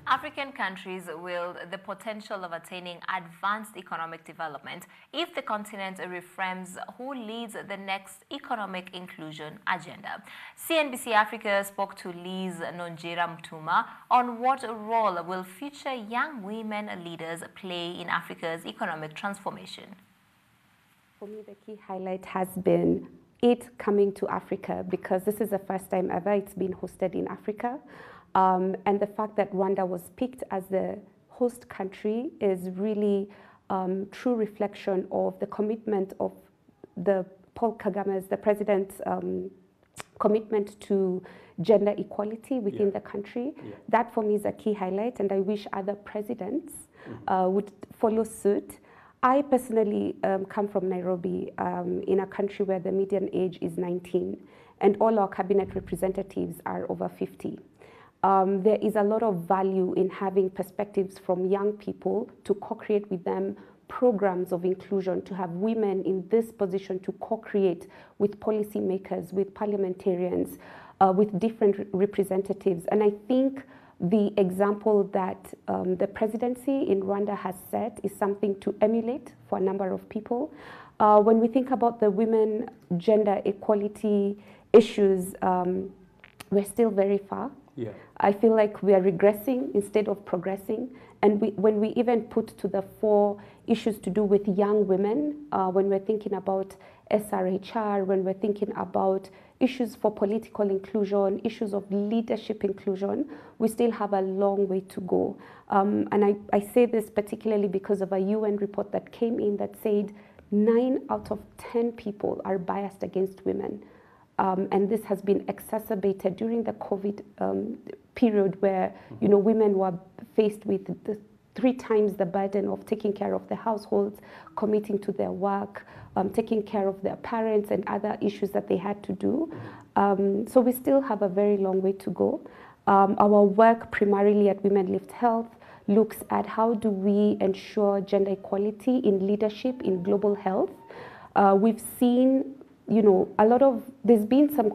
African countries wield the potential of attaining advanced economic development if the continent reframes who leads the next economic inclusion agenda. CNBC Africa spoke to Lizz Ntonjira-Mutuma on what role will future young women leaders play in Africa's economic transformation. For me, the key highlight has been it coming to Africa, because this is the first time ever it's been hosted in Africa. And the fact that Rwanda was picked as the host country is really true reflection of the commitment of the Paul Kagame's, the president's commitment to gender equality within the country. That for me is a key highlight, and I wish other presidents would follow suit. I personally come from Nairobi, in a country where the median age is 19, and all our cabinet representatives are over 50. There is a lot of value in having perspectives from young people to co-create with them programs of inclusion, to have women in this position to co-create with policymakers, with parliamentarians, with different representatives. And I think the example that the presidency in Rwanda has set is something to emulate for a number of people. When we think about the women gender equality issues, we're still very far. I feel like we are regressing instead of progressing. And when we even put to the fore issues to do with young women, when we're thinking about SRHR, when we're thinking about issues for political inclusion, issues of leadership inclusion, we still have a long way to go. And I say this particularly because of a UN report that came in that said 9 out of 10 people are biased against women. And this has been exacerbated during the COVID period, where women were faced with 3 times the burden of taking care of the households, committing to their work, taking care of their parents and other issues that they had to do. So we still have a very long way to go. Our work primarily at Women Lift Health looks at how do we ensure gender equality in leadership in global health. We've seen there's been some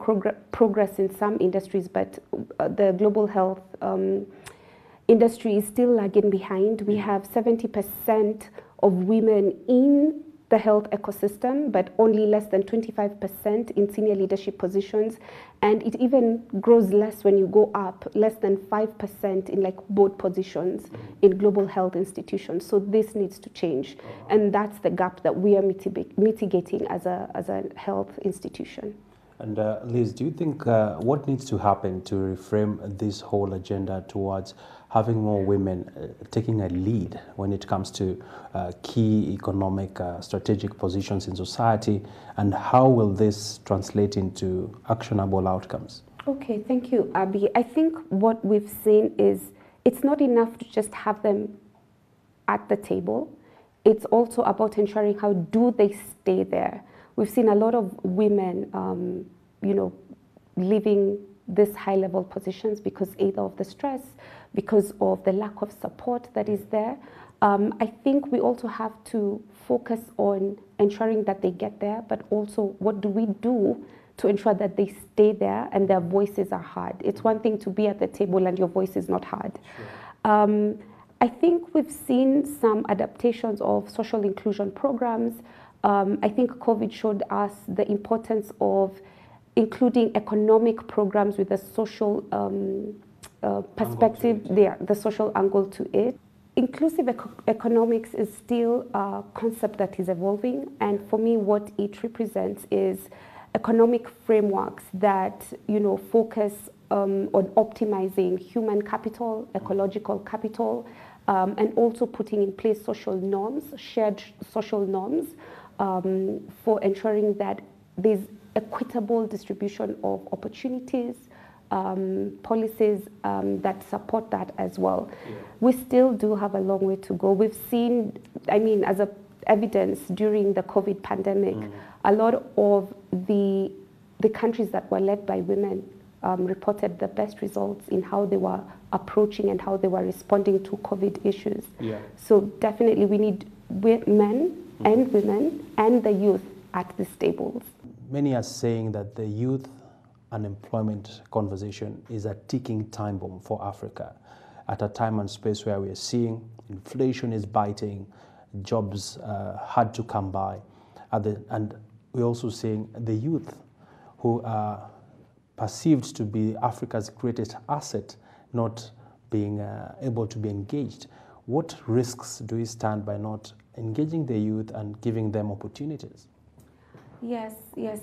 progress in some industries, but the global health industry is still lagging behind. We have 70% of women in the health ecosystem, but only less than 25% in senior leadership positions. And it even grows less when you go up, less than 5% in board positions in global health institutions. So this needs to change. And that's the gap that we are mitigating as a health institution. And Liz, do you think what needs to happen to reframe this whole agenda towards having more women taking a lead when it comes to key economic strategic positions in society, and how will this translate into actionable outcomes? Okay, thank you, Abby. I think what we've seen is it's not enough to just have them at the table. It's also about ensuring how do they stay there. We've seen a lot of women, leaving these high-level positions because either of the stress, because of the lack of support that is there. I think we also have to focus on ensuring that they get there, but also what do we do to ensure that they stay there and their voices are heard. It's one thing to be at the table and your voice is not heard. Sure. I think we've seen some adaptations of social inclusion programs. I think COVID showed us the importance of including economic programs with a social perspective, the social angle to it. Inclusive economics is still a concept that is evolving, and for me what it represents is economic frameworks that focus on optimizing human capital, ecological capital, and also putting in place social norms, shared social norms, for ensuring that there's equitable distribution of opportunities, policies that support that as well. Yeah. We still do have a long way to go. We've seen, as evidence during the COVID pandemic, a lot of the countries that were led by women reported the best results in how they were approaching and how they were responding to COVID issues. Yeah. So definitely we need men and women and the youth at these tables. Many are saying that the youth unemployment conversation is a ticking time bomb for Africa. at a time and space where we are seeing inflation is biting, jobs hard to come by, and we're also seeing the youth who are perceived to be Africa's greatest asset not being able to be engaged. What risks do we stand by not engaging the youth and giving them opportunities? Yes,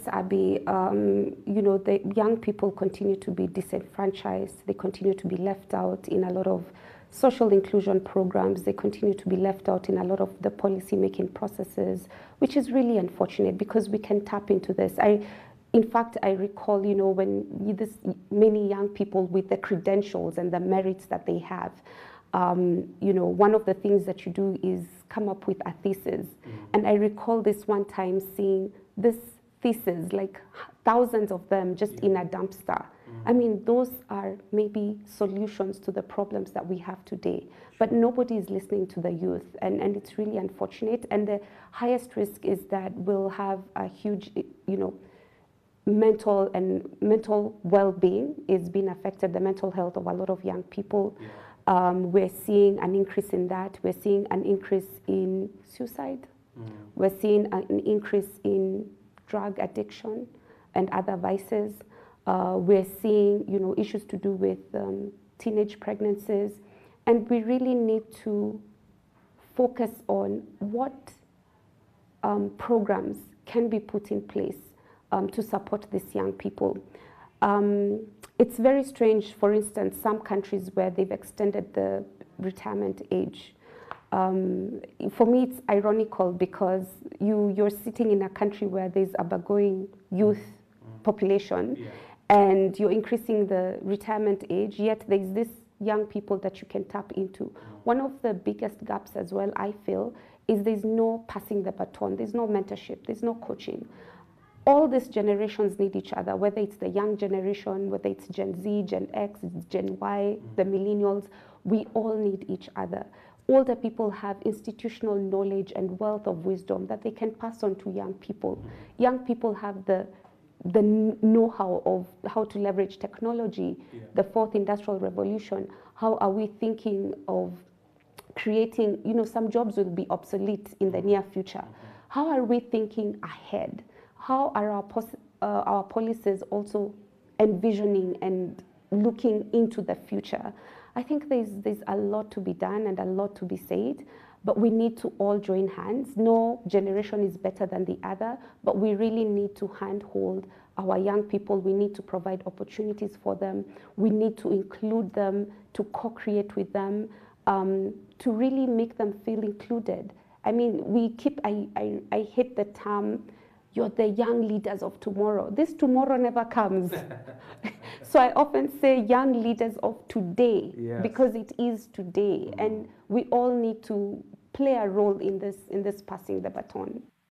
Abby. The young people continue to be disenfranchised. They continue to be left out in a lot of social inclusion programs. They continue to be left out in a lot of the policy-making processes, which is really unfortunate because we can tap into this. In fact, I recall, when many young people with the credentials and the merits that they have, one of the things that you do is come up with a thesis. And I recall this one time seeing this thesis, like thousands of them just in a dumpster. I mean, those are maybe solutions to the problems that we have today, but nobody is listening to the youth, and it's really unfortunate. And the highest risk is that we'll have a huge, mental well-being is being affected, the mental health of a lot of young people. We're seeing an increase in that. We're seeing an increase in suicide. We're seeing an increase in drug addiction and other vices. We're seeing, issues to do with teenage pregnancies. And we really need to focus on what programs can be put in place to support these young people. It's very strange, for instance, some countries where they've extended the retirement age. For me, it's ironical because you're sitting in a country where there's a burgeoning youth population, and you're increasing the retirement age, yet there's this young people that you can tap into. One of the biggest gaps as well, I feel, is there's no passing the baton, there's no mentorship, there's no coaching. All these generations need each other, whether it's the young generation, whether it's Gen Z, Gen X, Gen Y, the millennials, we all need each other. Older people have institutional knowledge and wealth of wisdom that they can pass on to young people. Young people have the know-how of how to leverage technology, the fourth industrial revolution. How are we thinking of creating, some jobs will be obsolete in the near future. How are we thinking ahead? How are our policies also envisioning and looking into the future? I think there's a lot to be done and a lot to be said, but we need to all join hands. No generation is better than the other, but we really need to handhold our young people. We need to provide opportunities for them. We need to include them, to co-create with them, to really make them feel included. I mean, I hate the term, you're the young leaders of tomorrow. This tomorrow never comes. So I often say young leaders of today, because it is today. And we all need to play a role in this passing the baton.